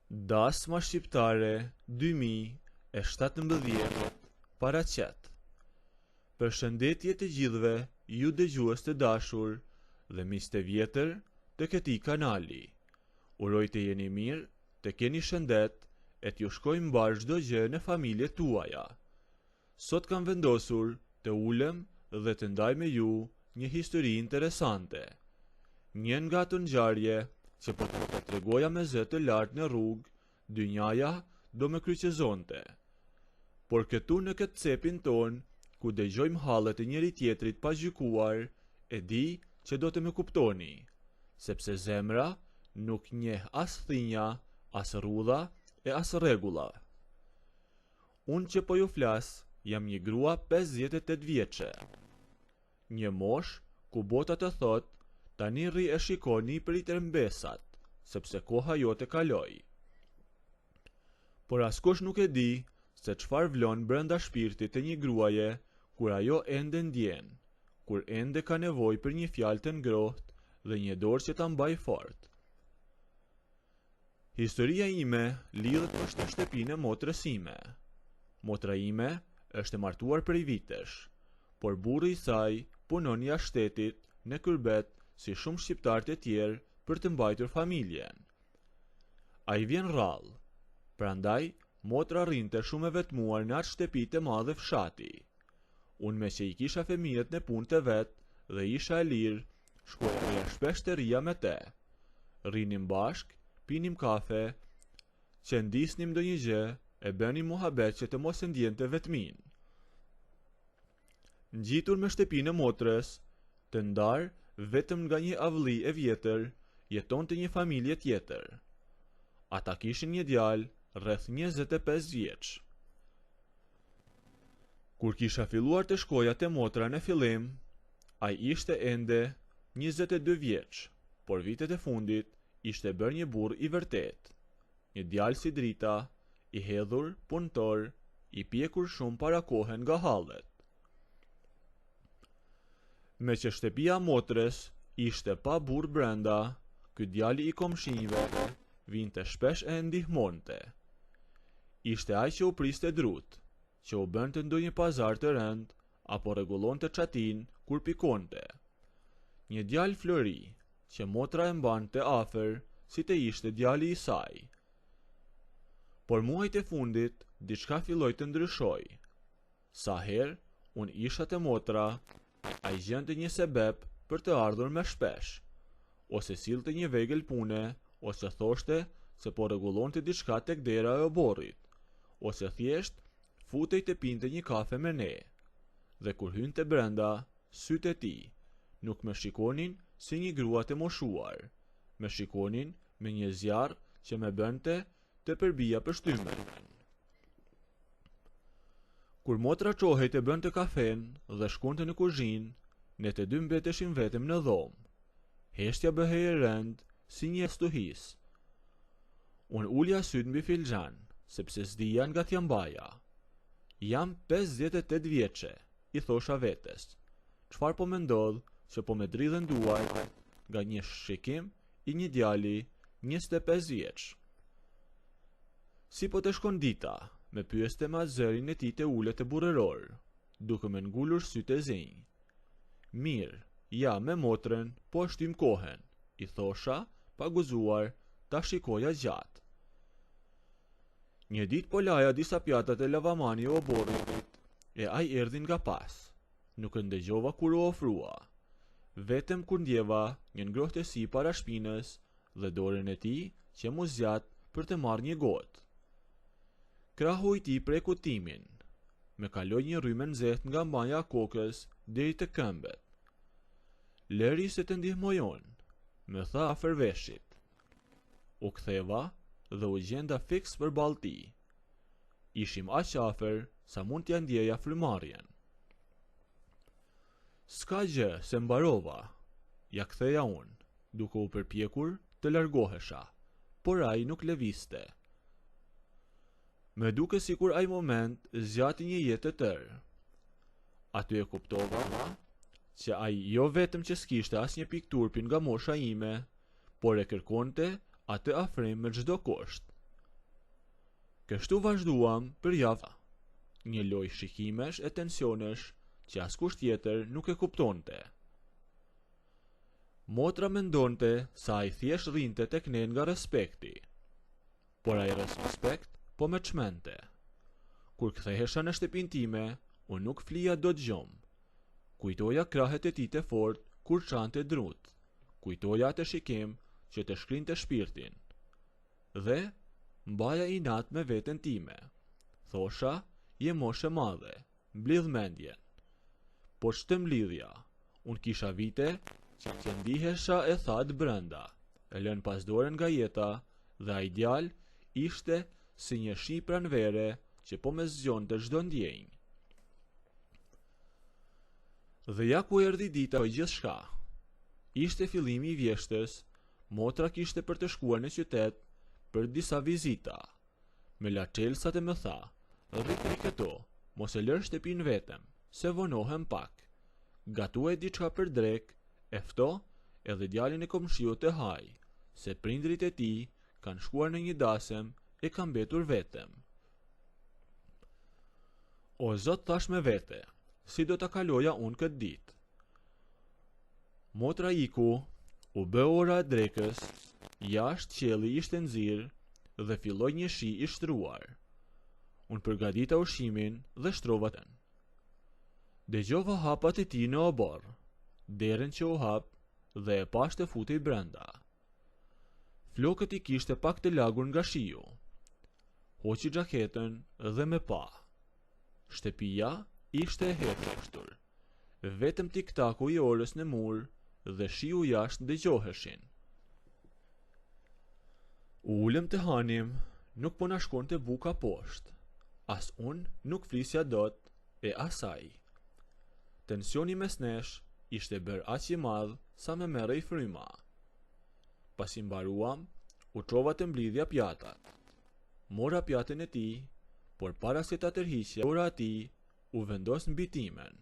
Dasma shqiptare 2017 paraqet. Përshëndetje të gjithëve, ju dëgjues të dashur dhe miq të vjetër të këtij kanali. Uroj të jeni mirë, të keni shëndet e t'ju shkojmë mbar çdo gjë në familjet tuaja. Sot kam vendosur të ulem dhe të ndaj me ju një histori interesante. Një nga ato ngjarje që po të tregoja me zë të lartë në rrugë, dynjaja do me kryqëzonte. Por këtu në këtë cepin ton, ku dëgjojmë hallet e njëri tjetrit pa gjykuar, e di që do të më kuptoni, sepse zemra nuk njeh as thinja, as rrudha e as rregulla. Unë që po ju flas, jam një grua 58 vjeçe. Një mosh ku bota të thot, tani rri e shikoni për i tërmbesat, sepse koha jote kaloi. Por askush nuk e di se çfarë vlon brenda shpirtit të një gruaje kur ajo ende ndjen, kur ende ka nevojë për një fjalë të ngrohtë dhe një dorë që ta mbaj fort. Historia ime lidhet me shtëpinë e motrës ime. Motra ime është e martuar prej vitesh, por burri i saj punon jashtë shtetit në Kyrbet si shumë shqiptar të tjerë për të mbajtur familjen. Ai vjen rrallë, prandaj motra rrinte shumë e vetmuar në atë shtëpi të madhe fshati. Unë me që i kisha fëmijët në punë të vet dhe isha e lirë, shkoja shpesh të rija me te. Rrinim bashk, pinim kafe, që ndisnim ndonjë gjë e bënim muhabet që të mos e ndjente vetmin. Ngjitur me shtëpinë e motrës, të ndar vetëm nga një avlli e vjetër, jetonte një familje tjetër. Ata kishin një djalë rreth 25 vjeç. Kur kisha filluar të shkoja te motra në fillim, ai ishte ende 22 vjeç, por vitet e fundit ishte bërë një burr i vërtet. Një djalë si drita, i hedhur, punëtor, i pjekur shumë para kohen nga hallet. Me që shtëpia motrës ishte pa burr brenda, ky djali i komshinjve vinte shpesh e ndihmonte. Ishte ai që u priste drut, që u bënte ndonjë pazar të rënd, apo rregullonte çatin kur pikonte. Një djalë flori, që motra e mbante afër, si të ishte djali i saj. Por muajt e fundit, diçka filloi të ndryshoj. Sa herë unë isha te motra, ai gjente një sebeb për të ardhur më shpesh, ose sillte një vegël pune, ose thoshte se po rregullonte diçka tek dera e oborrit, ose thjesht futej të pinte një kafe me ne. Dhe kur hynte brenda, sytë e tij nuk më shikonin si një grua të moshuar, më shikonin me një zjarr që më bënte të përbija përshtymen. Kur motra çohej të bënte kafen dhe shkonte në kuzhinë, ne të dy mbeteshim vetëm në dhomë. Heshtja bëhej e rënd si një stuhis. Unë ulja syt mbi filxhan, sepse s'dija nga t'ja mbaja. Jam 58 vjeçe, i thosha vetes. Çfarë po më ndodh që po me dridhen duart nga një shikim i një djali 25 vjeç. Si po të shkon dita, me pyeste ma zërin e tij të ulet e burrëror, duke me ngulur sytë e zinj. Mirë, ja me motrën, po shtym kohen, i thosha, pa guxuar, ta shikoja gjatë. Një ditë po laja disa pjatat e lavamani e oborrit, e ai erdhi nga pas. Nuk e ndëgjova kur u ofrua. Vetëm kur ndjeva një ngrohtësi para shpinës dhe dorën e tij që mu zgjat për të marrë një gotë. Krahu i tij preku timin. Me kaloi një rrymë nxehtë nga mbaja e kokës deri te këmbët. Leri se të ndihmoj unë, më tha afër veshit. U ktheva dhe u gjenda fiks përballë tij. Ishim aq afër sa mund t'ja ndjeja frymarrjen. S'ka gjë, se mbarova, ja ktheja unë, duke u përpjekur të largohesha, por ai nuk lëvizte. Me duke sikur ai moment zgjati një jetë të tërë. Aty e kuptova që ai jo vetëm që s'kishte asnjë pikturpin nga mosha ime, por e kërkonte atë afrim me çdo kusht. Kështu vazhduam për javë. Një lojë shikimesh e tensionesh që askush tjetër nuk e kuptonte. Motra mendonte sa ai thjesht rrinte tek ne nga respekti, por ai respekt po me çmente. Kur kthehesha në shtëpinë time, unë nuk flija dot gjom. Kujtoja krahet e tij të fort kur çante drut. Kujtoja atë shikim që të shkrinte shpirtin. Dhe mbaja inat me veten time. Thosha, je moshe madhe, mblidh mendjen. Po ç'të mblidhja, unë kisha vite që ndihesha e thatë brenda, e lën pas dorën nga jeta dhe ai djalë ishte si një shi pranvere që po me zgjonte çdo ndjenjë. Dhe ja ku erdhi dita e gjithçka. Ishte fillimi i vjeshtës, motra kishte për të shkuar në qytet për disa vizita. Me la çelsat e më tha, rri këto, mos e lër shtëpinë vetëm, se vonohem pak. Gatuaj diçka për drek, e fto edhe djalin e komshiut të haj, se prindrit e tij kanë shkuar në një dasëm e kanë mbetur vetëm. O Zot, thash me vete, si do ta kaloja unë këtë ditë. Motra iku, u bë ora e drekës, jashtë qielli ishte nxirr dhe filloi një shi i shtruar. Unë përgatita ushqimin dhe shtrova ten. Dëgjova hapat e tij në obor, derën që u hap dhe e pash të futej brenda. Flokët i kishte pak të lagur nga shiu. Hoqi xhaketën dhe me pa. Shtëpia ishte e hequr. Vetëm tiktaku i orës në mur dhe shiu jashtë dëgjoheshin. U ulëm të hanim, nuk po na shkonte buka poshtë. As unë nuk flisja dot e asaj. Tensioni mes nesh ishte bërë aq i madh sa me merrej fryma. Pasi mbaruam, u çova të mblidhja pjatat. Mora pjatën e tij, por para se ta tërhiqja, dora e tij u vendos mbi timen.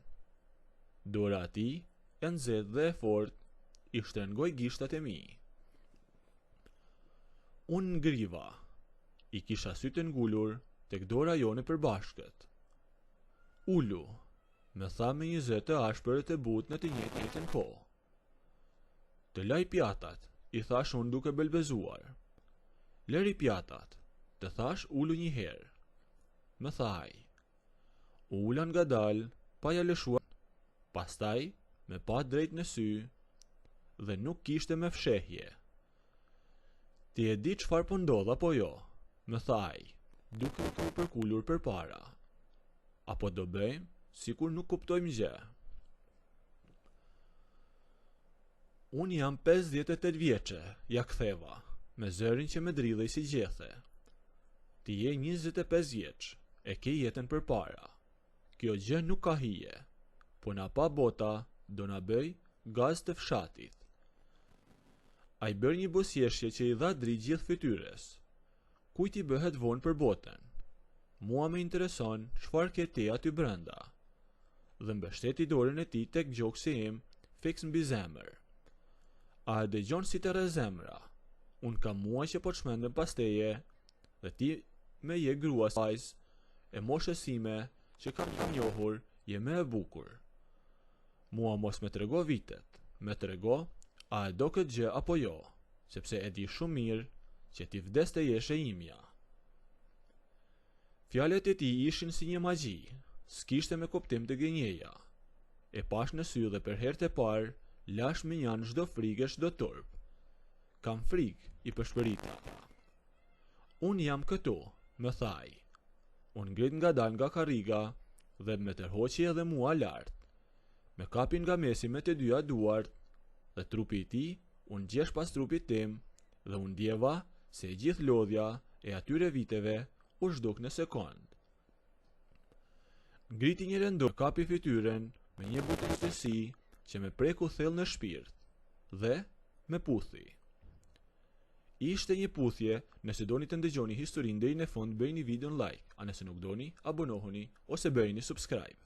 Dora e tij, e nxehtë dhe e fortë, i shtrëngoi gishtat e mi. Unë ngriva. I kisha sytë ngulur tek dora jone përbashkët. Ulu, me tha me një zë të ashpër të butë në të njëjtën kohë. Të laj pjatat, i thash unë duke belbezuar. Lëri pjatat, të thash ulu një herë. Më thaj. U ulan ngadalë, pa ja lëshuar. Pastaj, me pa drejt në sy, dhe nuk kishte me fshehje. Ti e di çfarë po ndodh apo jo? Më thaj, duke u përkulur përpara. Apo do bëjmë sikur nuk kuptojmë gjë. Unë jam 58 vjeçe, ja ktheva, me zërin që me dridhej si gjethe. Ti je 25 vjeç, e ke jetën përpara. Kjo gjë nuk ka hije, po na pa bota do na bëj gaz të fshatit. Ai bër një bosjeshje që i dha dritë gjithë fytyrës. Kujt i bëhet vonë për botën? Mua më intereson çfarë ke ti aty brenda. Dhe mbështeti dorën e tij tek gjoksi im, fiks mbi zemër. A e dëgjon si të rre zemra? Unë kam mua që po të shmendem pas teje, dhe ti me je grua vajzë e moshës sime që kam të njohur, je me e bukur. Mua mos me trego vitet, me trego a e do këtë gjë apo jo, sepse e di shumë mirë që ti vdes të jesh e imja. Fjalet e tij ishin si një magji, s'kishte me kuptim të gënjeja. E pash në sy dhe për herë të parë, lash me njanë çdo frikë e çdo turp. Kam frikë, i përshpërita. Unë jam këtu, më thaj. Unë ngrit ngadalë nga karriga dhe me tërhoqi edhe mua lart. Me kapin nga mesi me të dyja duart dhe trupi i tij, unë gjesh pas trupit tim dhe unë ndjeva se gjithë lodhja e atyre viteve u zhduk në sekond. Ngriti një rendor, kapi fytyrën me një butësi që me preku thellë në shpirt dhe me puthi. Ishte një puthje, nëse doni të ndëgjoni historinë deri në fund, bëjini videon like, a nëse nuk doni, abonohuni ose bëjini subscribe.